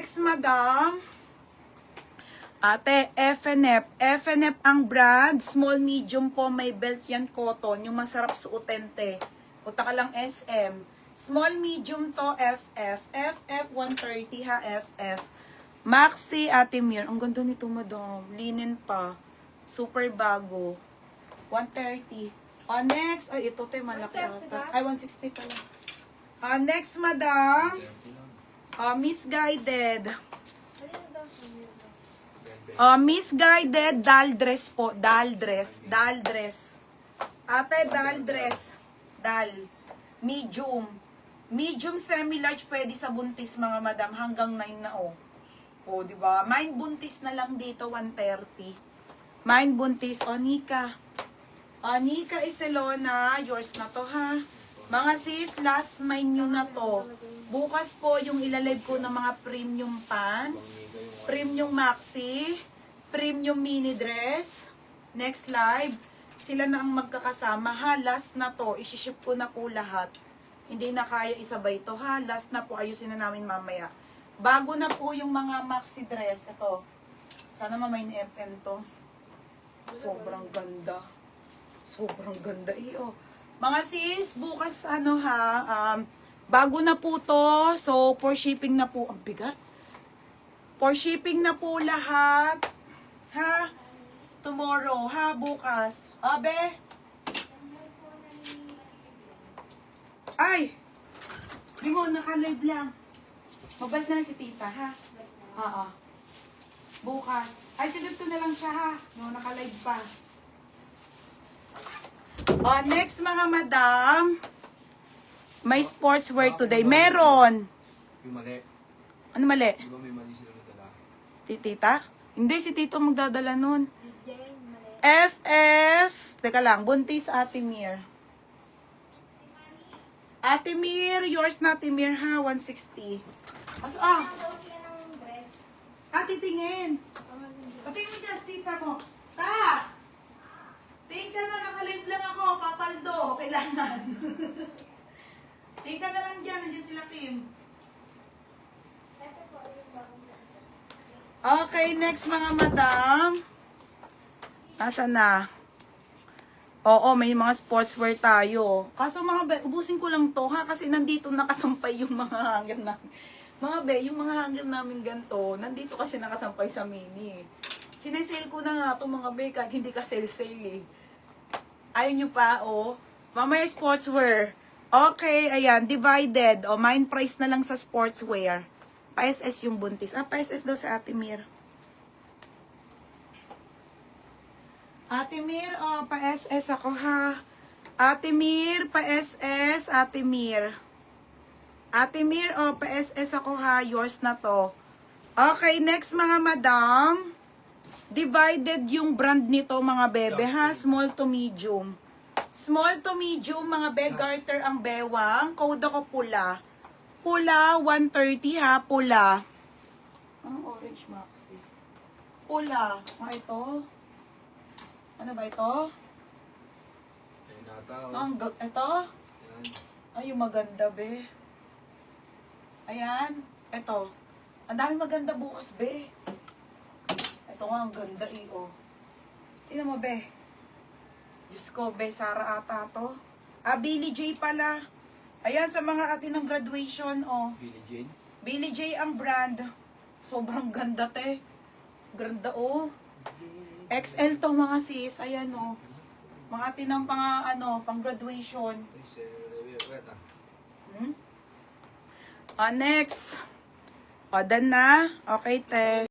Next, madam. Ate, FNF. FNF ang brand. Small, medium po. May belt yan, cotton. Yung masarap suotin, te. Punta ka lang SM. Small, medium to, FF. FF 130 ha, FF. Maxi, Ate Mir. Ang ganda nito, madam. Linen pa. Super bago. 130. Next. Ay, ito, te. Malaki ata. Ay, 160 pala. Next, madam. Misguided. Misguided doll dress po. Doll dress. Doll dress. Ate, doll dress. Doll. Medium. Medium semi-large pwede sa buntis mga madam. Hanggang 9 na oh. O, diba? Mine buntis na lang dito, 130. Mine buntis. Nika. Nika Iselona. Yours na to ha. Mga sis, last mine nyo na to. Bukas po yung ilalive ko ng mga premium pants, premium maxi, premium mini dress. Next live, sila na ang magkakasama ha. Last na to, isiship ko na po lahat. Hindi na kaya isabay to ha. Last na po, ayusin na namin mamaya. Bago na po yung mga maxi dress. Ito, sana mamay ni FM to. Sobrang ganda. Sobrang ganda iyo. Mga sis, bukas ano ha, bago na po to. So, for shipping na po. Ang bigat. For shipping na po lahat. Ha? Tomorrow, ha? Bukas. Abe? Ay! Bimo, naka-live lang. Mabalik na si tita, ha? Oo. Bukas. Ay, dito na lang siya, ha? No, naka-live pa. Next, mga madam. May sportswear today. Meron. Yung mali. Ano mali? Di ba may mali sila nadala? Si tita? Hindi, si tito magdadala nun. FF. Teka lang, buntis Ate Mir. Ate Mir, yours na Ate Mir ha, 160. Titingin. Patingin mo dyan, tita mo. Ta! Tingin ka na, nakalive lang ako, papaldo, kailangan. Tingin ka na lang dyan, nandiyan sila Kim. Okay, next mga madam. Nasaan na? Oo, may mga sportswear tayo. Kaso mga ubusin ko lang to ha, kasi nandito nakasampay yung mga hanger namin. Yung mga hanger namin ganito, nandito kasi nakasampay sa mini. Sinesale ko na nga itong mga kahit hindi ka sale-sale eh. Ayaw nyo pa, oh. Mamaya sportswear. Okay, ayan, divided. O, mine price na lang sa sportswear. Pa-SS yung buntis. Pa-SS daw sa Ate Mir. Ate Mir, pa-SS ako ha. Ate Mir, pa-SS, Ate Mir. Ate Mir, pa-SS ako ha. Yours na to. Okay, next mga madam. Divided yung brand nito mga bebe ha. Small to medium. Small to medium, mga beg garter ang bewang. Code ako pula. Pula, 130 ha, pula. Anong orange maxi? Pula. Ito? Ano ba ito? Ito? Ay, yung maganda, be. Ayan. Ito. Ang dami maganda bukas, be. Ito nga, ang ganda, iyo. Tingnan mo, be. Diyos ko, be, Sara ata to. Billie J pala. Ayan, sa mga atin ng graduation, oh. Billie Jane? Billie J ang brand. Sobrang ganda, te. Ganda, oh. XL to, mga sis. Ayan, oh. Mga atin ng pang graduation. Next. Done na. Okay, te.